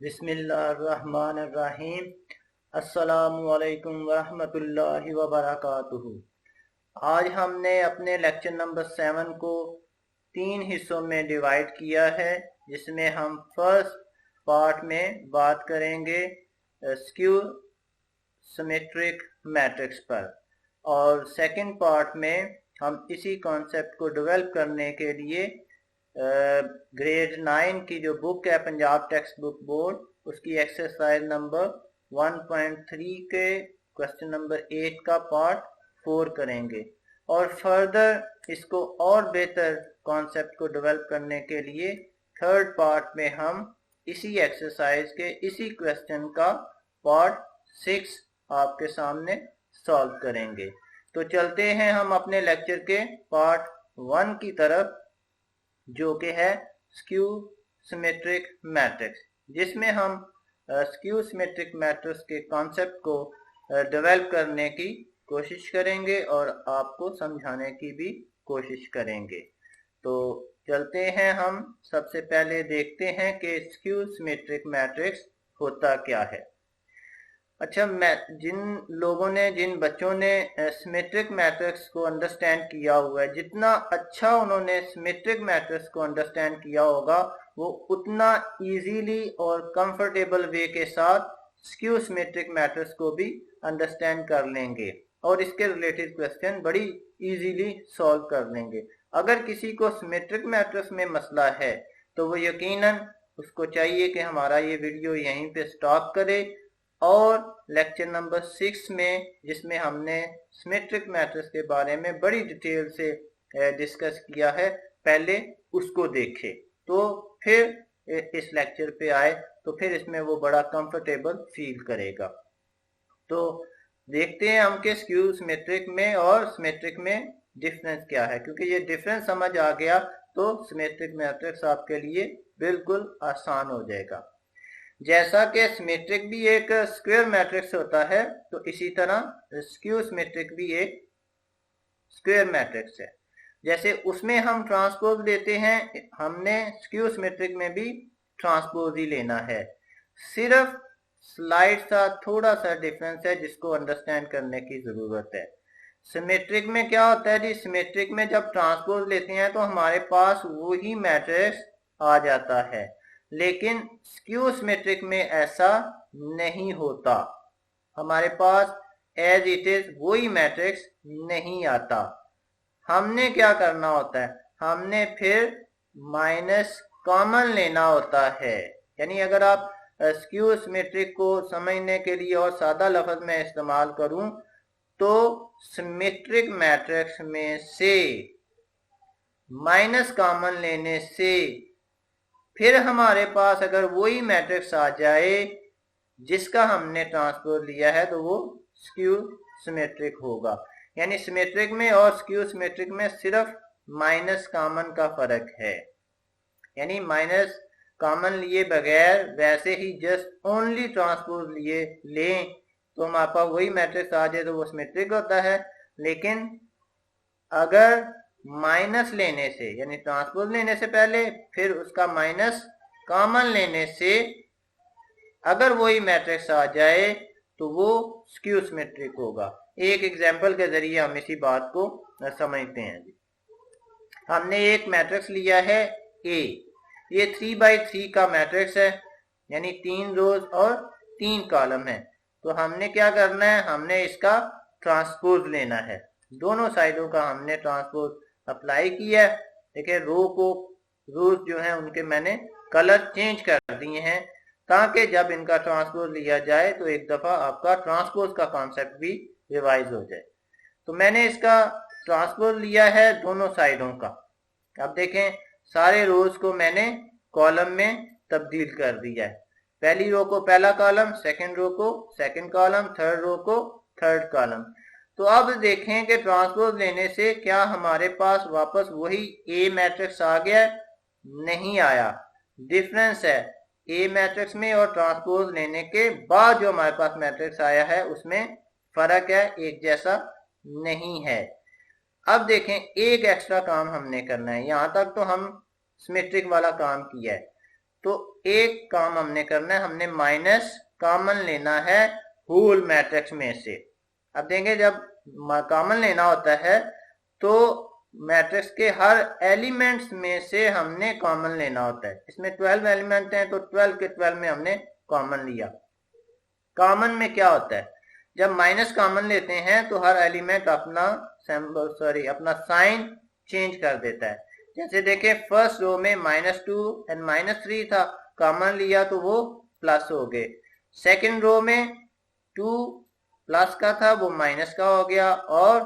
बिस्मिल्लाहिर्रहमानिर्रहीम। अस्सलामुअलैकुम वरहमतुल्लाहि वबरकातुहू। आज हमने अपने लेक्चर नंबर 7 को 3 हिस्सों में डिवाइड किया है, जिसमें हम फर्स्ट पार्ट में बात करेंगे स्क्यू सिमेट्रिक मैट्रिक्स पर, और सेकंड पार्ट में हम इसी कॉन्सेप्ट को डेवलप करने के लिए ग्रेड 9 की जो बुक है पंजाब टेक्स्ट बुक बोर्ड, उसकी एक्सरसाइज नंबर 1.3 के क्वेश्चन नंबर 8 का पार्ट 4 करेंगे। और फर्दर इसको और बेहतर कॉन्सेप्ट को डेवलप करने के लिए थर्ड पार्ट में हम इसी एक्सरसाइज के इसी क्वेश्चन का पार्ट 6 आपके सामने सॉल्व करेंगे। तो चलते हैं हम अपने लेक्चर के पार्ट 1 की तरफ, जो कि है स्क्यू सिमेट्रिक मैट्रिक्स, जिसमें हम स्क्यू सिमेट्रिक मैट्रिक्स के कॉन्सेप्ट को डेवलप करने की कोशिश करेंगे और आपको समझाने की भी कोशिश करेंगे। तो चलते हैं, हम सबसे पहले देखते हैं कि स्क्यू सिमेट्रिक मैट्रिक्स होता क्या है। अच्छा, जिन बच्चों ने सिमेट्रिक मैट्रिक्स को अंडरस्टैंड किया हुआ है, जितना अच्छा उन्होंने सिमेट्रिक मैट्रिक्स को अंडरस्टैंड किया होगा, वो उतना इजीली और कंफर्टेबल वे के साथ स्क्यू सिमेट्रिक मैट्रिक्स को भी अंडरस्टैंड कर लेंगे और इसके रिलेटेड क्वेश्चन बड़ी इजीली सॉल्व कर लेंगे। अगर किसी को सिमेट्रिक मैट्रिक्स में मसला है तो वो यकीनन उसको चाहिए कि हमारा ये वीडियो यहीं पे स्टॉप करे और लेक्चर नंबर 6 में, जिसमें हमने सिमेट्रिक मैट्रिक्स के बारे में बड़ी डिटेल से डिस्कस किया है, पहले उसको देखे, तो फिर इस लेक्चर पे आए तो फिर इसमें वो बड़ा कंफर्टेबल फील करेगा। तो देखते हैं हम कि स्क्यू सिमेट्रिक में और सिमेट्रिक में डिफरेंस क्या है, क्योंकि ये डिफरेंस समझ आ गया तो सिमेट्रिक मैट्रिक्स आपके लिए बिल्कुल आसान हो जाएगा। जैसा कि सिमेट्रिक भी एक स्क्वायर मैट्रिक्स होता है, तो इसी तरह स्क्यू सिमेट्रिक भी एक स्क्वायर मैट्रिक्स है। जैसे उसमें हम ट्रांसपोज लेते हैं, हमने स्क्यू सिमेट्रिक में भी ट्रांसपोज ही लेना है। सिर्फ स्लाइड सा थोड़ा सा डिफरेंस है जिसको अंडरस्टैंड करने की जरूरत है। सिमेट्रिक में क्या होता है जी, सिमेट्रिक में जब ट्रांसपोज लेते हैं तो हमारे पास वही मैट्रिक्स आ जाता है, लेकिन स्क्यू सिमेट्रिक में ऐसा नहीं होता। हमारे पास एज इट इज वही मैट्रिक्स नहीं आता। हमने क्या करना होता है, हमने फिर माइनस कॉमन लेना होता है। यानी अगर आप स्क्यू सिमेट्रिक को समझने के लिए और सादा लफ्ज में इस्तेमाल करूं तो सिमेट्रिक मैट्रिक्स में से माइनस कॉमन लेने से फिर हमारे पास अगर वही मैट्रिक्स आ जाए जिसका हमने ट्रांसपोज लिया है तो वो स्क्यू सिमेट्रिक होगा। यानी सिमेट्रिक में और स्क्यू सिमेट्रिक में सिर्फ माइनस कॉमन का फर्क है। यानी माइनस कॉमन लिए बगैर वैसे ही जस्ट ओनली ट्रांसपोज लिए लें तो हमारे पास वही मैट्रिक्स आ जाए तो वो सिमेट्रिक होता है। लेकिन अगर माइनस लेने से, यानी ट्रांसपोज लेने से पहले फिर उसका माइनस कॉमन लेने से अगर वही मैट्रिक्स आ जाए तो वो स्क्यू सिमेट्रिक होगा। एक एग्जांपल के जरिए हम इसी बात को समझते हैं। हमने एक मैट्रिक्स लिया है ए, ये 3x3 का मैट्रिक्स है, यानी 3 रोज और 3 कॉलम है। तो हमने क्या करना है, हमने इसका ट्रांसपोज लेना है। दोनों साइडों का हमने ट्रांसपोज अप्लाई किया है। देखिए रोज जो है उनके मैंने कलर चेंज कर दिए हैं ताकि जब इनका ट्रांसपोज लिया जाए तो एक दफा आपका ट्रांसपोज का कॉन्सेप्ट भी रिवाइज हो जाए। तो मैंने इसका ट्रांसपोज लिया है दोनों साइडों का। अब देखें, सारे रोज को मैंने कॉलम में तब्दील कर दिया है। पहली रो को पहला कॉलम, सेकंड रो को सेकंड कॉलम, थर्ड रो को थर्ड कॉलम। तो अब देखें कि ट्रांसपोज लेने से क्या हमारे पास वापस वही ए मैट्रिक्स आ गया? नहीं आया। डिफरेंस है ए मैट्रिक्स में और ट्रांसपोज लेने के बाद जो हमारे पास मैट्रिक्स आया है उसमें फर्क है, एक जैसा नहीं है। अब देखें, एक एक्स्ट्रा काम हमने करना है। यहां तक तो हम सिमेट्रिक वाला काम किया है। तो एक काम हमने करना है, हमने माइनस कॉमन लेना है होल मैट्रिक्स में से। अब देखें जब कॉमन लेना होता है तो मैट्रिक्स के हर एलिमेंट्स में से हमने कॉमन लेना होता है। इसमें 12 एलिमेंट हैं तो 12 के 12 में हमने कॉमन लिया। कॉमन में क्या होता है, जब माइनस कॉमन लेते हैं तो हर एलिमेंट अपना अपना साइन चेंज कर देता है। जैसे देखें फर्स्ट रो में -2 एंड -3 था, कॉमन लिया तो वो प्लस हो गए। सेकंड रो में 2 प्लस का था वो माइनस का हो गया, और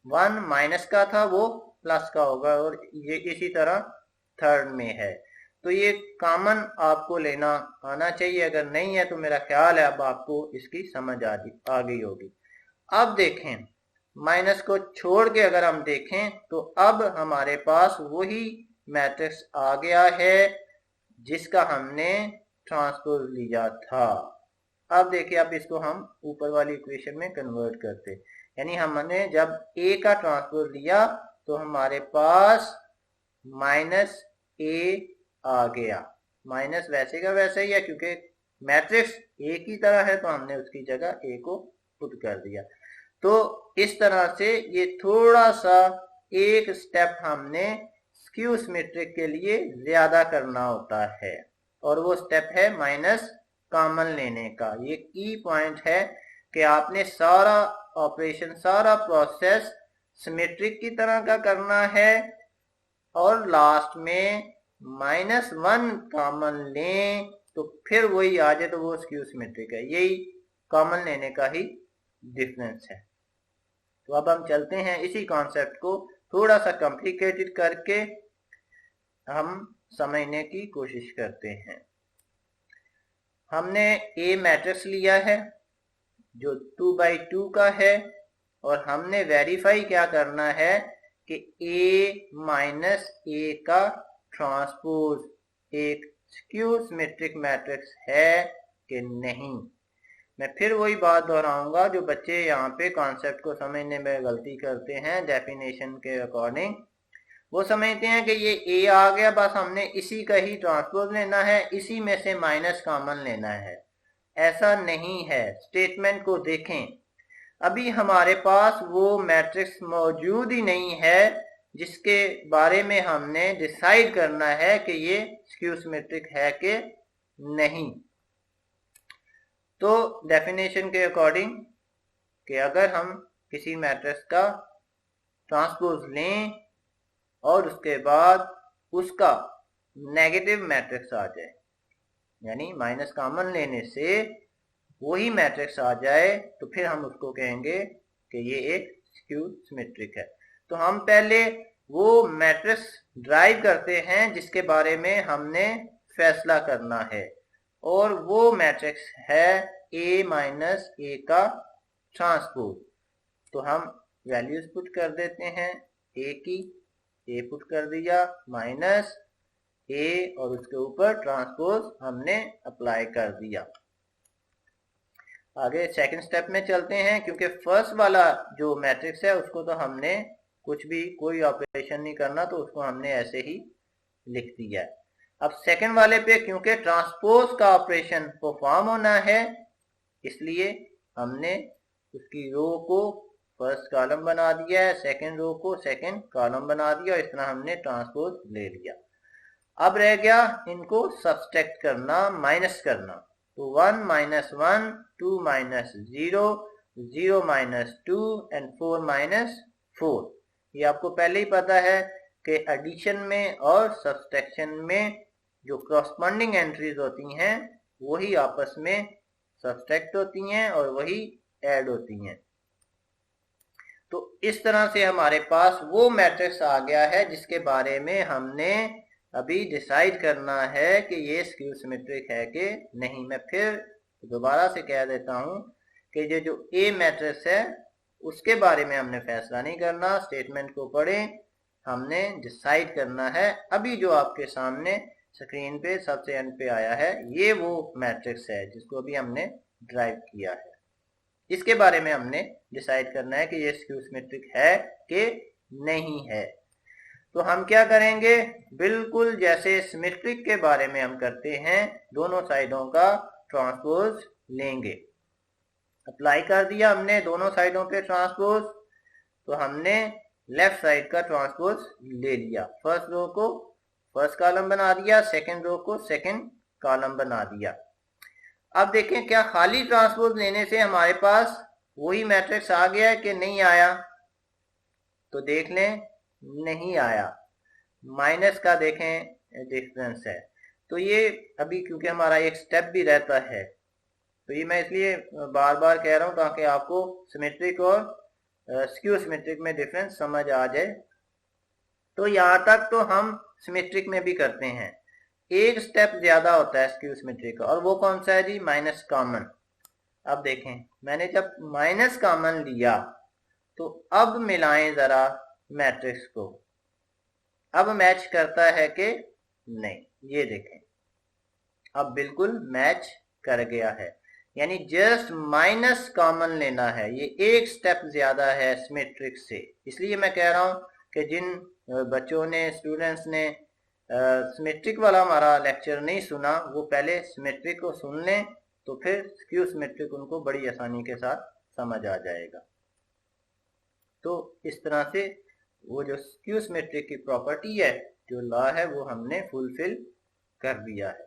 1 माइनस का था वो प्लस का होगा, और ये इसी तरह थर्ड में है। तो ये कॉमन आपको लेना आना चाहिए, अगर नहीं है तो मेरा ख्याल है अब आपको इसकी समझ आ गई होगी। अब देखें माइनस को छोड़ के अगर हम देखें तो अब हमारे पास वही मैट्रिक्स आ गया है जिसका हमने ट्रांसपोज लिया था। अब देखिए अब इसको हम ऊपर वाली इक्वेशन में कन्वर्ट करते, यानी हमने जब a का ट्रांसपोज लिया तो हमारे पास -a आ गया। माइनस वैसे का वैसे ही है क्योंकि मैट्रिक्स a की तरह है तो हमने उसकी जगह a को पुट कर दिया। तो इस तरह से ये थोड़ा सा एक स्टेप हमने स्क्यू सिमेट्रिक के लिए ज्यादा करना होता है, और वो स्टेप है माइनस कॉमन लेने का। ये की पॉइंट है कि आपने सारा ऑपरेशन सारा प्रोसेस सिमेट्रिक की तरह का करना है, और लास्ट में -1 कॉमन लें तो फिर वही आ जाए तो वो स्क्यू सिमेट्रिक है। यही कॉमन लेने का ही डिफरेंस है। तो अब हम चलते हैं इसी कॉन्सेप्ट को थोड़ा सा कॉम्प्लिकेटेड करके हम समझने की कोशिश करते हैं। हमने ए मैट्रिक्स लिया है जो 2x2 का है, और हमने वेरीफाई क्या करना है कि a माइनस ए का ट्रांसपोज एक स्क्यू सिमेट्रिक मैट्रिक्स है कि नहीं। मैं फिर वही बात दोहराऊंगा, जो बच्चे यहाँ पे कॉन्सेप्ट को समझने में गलती करते हैं डेफिनेशन के अकॉर्डिंग, वो समझते हैं कि ये ए आ गया बस हमने इसी का ही ट्रांसपोज लेना है, इसी में से माइनस कॉमन लेना है। ऐसा नहीं है। स्टेटमेंट को देखें, अभी हमारे पास वो मैट्रिक्स मौजूद ही नहीं है जिसके बारे में हमने डिसाइड करना है कि ये स्क्यू सिमेट्रिक है कि नहीं। तो डेफिनेशन के अकॉर्डिंग कि अगर हम किसी मैट्रिक्स का ट्रांसपोज लें और उसके बाद उसका नेगेटिव मैट्रिक्स आ जाए, यानी माइनस कॉमन लेने से वही मैट्रिक्स आ जाए, तो फिर हम उसको कहेंगे कि ये एक स्क्यू सिमेट्रिक है। तो हम पहले वो मैट्रिक्स ड्राइव करते हैं जिसके बारे में हमने फैसला करना है, और वो मैट्रिक्स है a माइनस ए का ट्रांसपोज। तो हम वैल्यूज पुट कर देते हैं a की, a पुट कर दिया माइनस a, और उसके ऊपर ट्रांसपोज हमने अप्लाई कर दिया। आगे सेकंड स्टेप में चलते हैं, क्योंकि फर्स्ट वाला जो मैट्रिक्स है उसको तो हमने कुछ भी कोई ऑपरेशन नहीं करना, तो उसको हमने ऐसे ही लिख दिया है। अब सेकंड वाले पे क्योंकि ट्रांसपोज का ऑपरेशन परफॉर्म होना है, इसलिए हमने उसकी रो को फर्स्ट कॉलम बना दिया है, सेकंड रो को सेकंड कॉलम बना दिया, इस तरह हमने ट्रांसपोज ले लिया। अब रह गया इनको सब्सट्रैक्ट करना, माइनस करना। तो 1 - 1, 2 - 0, 0 - 2 एंड 4 - 4। ये आपको पहले ही पता है कि एडिशन में और सब्सट्रैक्शन में जो कॉरस्पॉन्डिंग एंट्रीज होती हैं वही आपस में सब्सट्रैक्ट होती हैं और वही ऐड होती हैं। तो इस तरह से हमारे पास वो मैट्रिक्स आ गया है जिसके बारे में हमने अभी डिसाइड करना है कि ये स्क्यू सिमेट्रिक है कि नहीं। मैं फिर दोबारा से कह देता हूं कि ये जो ए मैट्रिक्स है उसके बारे में हमने फैसला नहीं करना। स्टेटमेंट को पढ़ें, हमने डिसाइड करना है। अभी जो आपके सामने स्क्रीन पे सबसे एंड पे आया है ये वो मैट्रिक्स है जिसको अभी हमने ड्राइव किया है। इसके बारे में हमने डिसाइड करना है कि ये स्क्यू सिमेट्रिक है कि नहीं है। तो हम क्या करेंगे, बिल्कुल जैसे सिमेट्रिक के बारे में हम करते हैं, दोनों साइडों का ट्रांसपोज लेंगे। अप्लाई कर दिया हमने दोनों साइडों पे ट्रांसपोज, तो हमने लेफ्ट साइड का ट्रांसपोज ले लिया। फर्स्ट रो को फर्स्ट कॉलम बना दिया, सेकंड रो को सेकंड कॉलम बना दिया। अब देखें क्या खाली ट्रांसपोज लेने से हमारे पास वही मैट्रिक्स आ गया है कि नहीं आया, तो देख लें नहीं आया, माइनस का देखें डिफरेंस है। तो ये अभी क्योंकि हमारा एक स्टेप भी रहता है, तो ये मैं इसलिए बार बार कह रहा हूं ताकि आपको सिमेट्रिक और स्क्यू सिमेट्रिक में डिफरेंस समझ आ जाए। तो यहां तक तो हम सिमेट्रिक में भी करते हैं, एक स्टेप ज्यादा होता है स्क्यू सिमेट्रिक का, और वो कौन सा है जी, माइनस कॉमन। अब देखें मैंने जब माइनस कॉमन लिया तो अब मिलाएं जरा मैट्रिक्स को, अब मैच करता है कि नहीं, ये देखें अब बिल्कुल मैच कर गया है। यानी जस्ट माइनस कॉमन लेना है, ये एक स्टेप ज्यादा है सिमेट्रिक से। इसलिए मैं कह रहा हूं कि जिन बच्चों ने, स्टूडेंट्स ने सिमेट्रिक वाला हमारा लेक्चर नहीं सुना, वो पहले सिमेट्रिक को सुन लें, तो फिर स्क्यू सिमेट्रिक उनको बड़ी आसानी के साथ समझ आ जाएगा। तो इस तरह से वो जो स्क्यू सिमेट्रिक की प्रॉपर्टी है, जो लॉ है, वो हमने फुलफिल कर दिया है।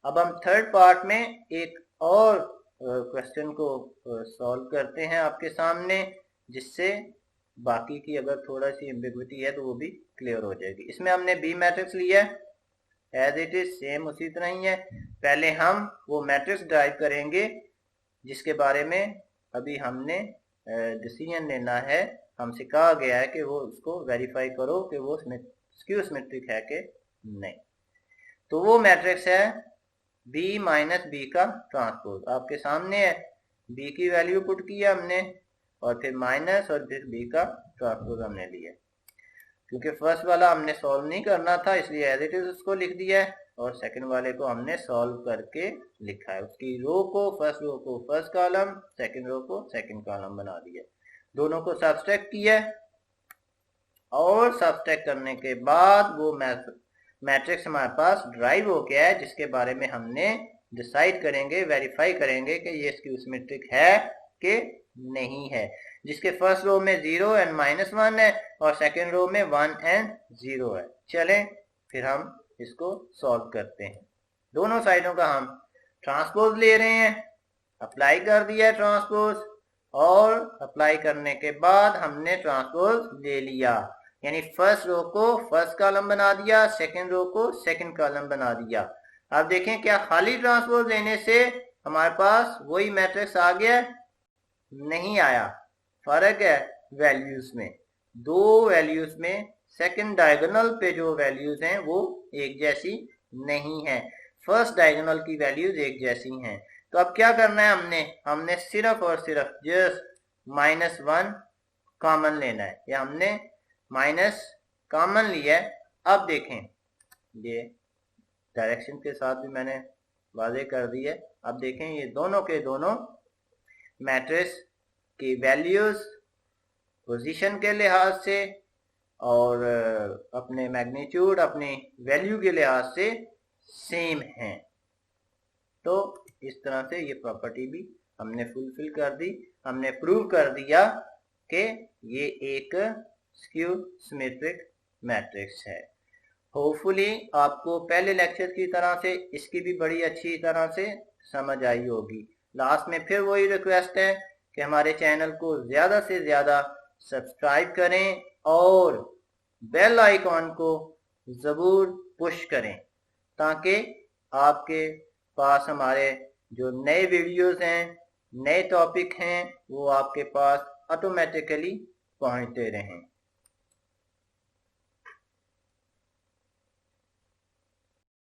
अब हम थर्ड पार्ट में एक और क्वेश्चन को सॉल्व करते हैं आपके सामने, जिससे बाकी की अगर थोड़ा सी एम्बिग्विटी है तो वो भी क्लियर हो जाएगी। इसमें हमने बी मैट्रिक्स लिया है, एज इट इज सेम उसी तरह ही है। पहले हम वो मैट्रिक्स ड्राइव करेंगे जिसके बारे में अभी हमने डिसीजन लेना है, हमसे कहा गया है कि वो उसको वेरीफाई करो कि वो स्क्यू सिमेट्रिक है कि नहीं। तो वो मैट्रिक्स है बी माइनस बी का ट्रांसपोज, आपके सामने है। बी की वैल्यू पुट किया हमने, और फिर माइनस, और फिर बी का ट्रांसपोज हमने लिया। क्योंकि फर्स्ट वाला हमने सॉल्व नहीं करना था, इसलिए एज इट इज उसको लिख दिया है, और सेकंड वाले को हमने सॉल्व करके लिखा है। उसकी रो को, फर्स्ट रो को फर्स्ट कॉलम, सेकंड रो को सेकंड कॉलम बना दिया, दोनों को सब्सट्रैक्ट किया, और सब्सट्रैक्ट करने के बाद वो मैट्रिक्स हमारे पास ड्राइव हो गया है, जिसके बारे में हमने डिसाइड करेंगे, वेरीफाई करेंगे कि ये स्क्यू सिमेट्रिक है कि नहीं है। जिसके फर्स्ट रो में 0 एंड -1 है, और सेकंड रो में 1 एंड 0 है। चलें फिर हम इसको सॉल्व करते हैं। दोनों साइडों का हम ट्रांसपोज ले रहे हैं, अप्लाई कर दिया ट्रांसपोज, और अप्लाई करने के बाद हमने ट्रांसपोज ले लिया, यानी फर्स्ट रो को फर्स्ट कॉलम बना दिया, सेकंड रो को सेकंड कॉलम बना दिया। अब देखें क्या खाली ट्रांसपोज लेने से हमारे पास वही मैट्रिक्स आ गया, नहीं आया। फर्क है वैल्यूज में, दो वैल्यूज में सेकंड डायगोनल पे जो वैल्यूज हैं वो एक जैसी नहीं है, फर्स्ट डायगोनल की वैल्यूज एक जैसी हैं। तो अब क्या करना है, हमने सिर्फ और सिर्फ जस्ट -1 कॉमन लेना है, या हमने माइनस कॉमन लिया है। अब देखें ये डायरेक्शन के साथ भी मैंने वाजे कर दी है। अब देखें ये दोनों के दोनों मैट्रिक्स की वैल्यूज पोजीशन के लिहाज से और अपने मैग्नीट्यूड, अपनी वैल्यू के लिहाज से सेम हैं। तो इस तरह से ये प्रॉपर्टी भी हमने फुलफिल कर दी, हमने प्रूव कर दिया कि ये एक स्क्यू सिमेट्रिक मैट्रिक्स है। होपफुली आपको पहले लेक्चर की तरह से इसकी भी बड़ी अच्छी तरह से समझ आई होगी। लास्ट में फिर वही रिक्वेस्ट है कि हमारे चैनल को ज़्यादा से ज़्यादा सब्सक्राइब करें और बेल आइकॉन को ज़रूर पुश करें, ताकि आपके पास हमारे जो नए वीडियोस हैं, नए टॉपिक हैं, वो आपके पास ऑटोमेटिकली पहुंचते रहें।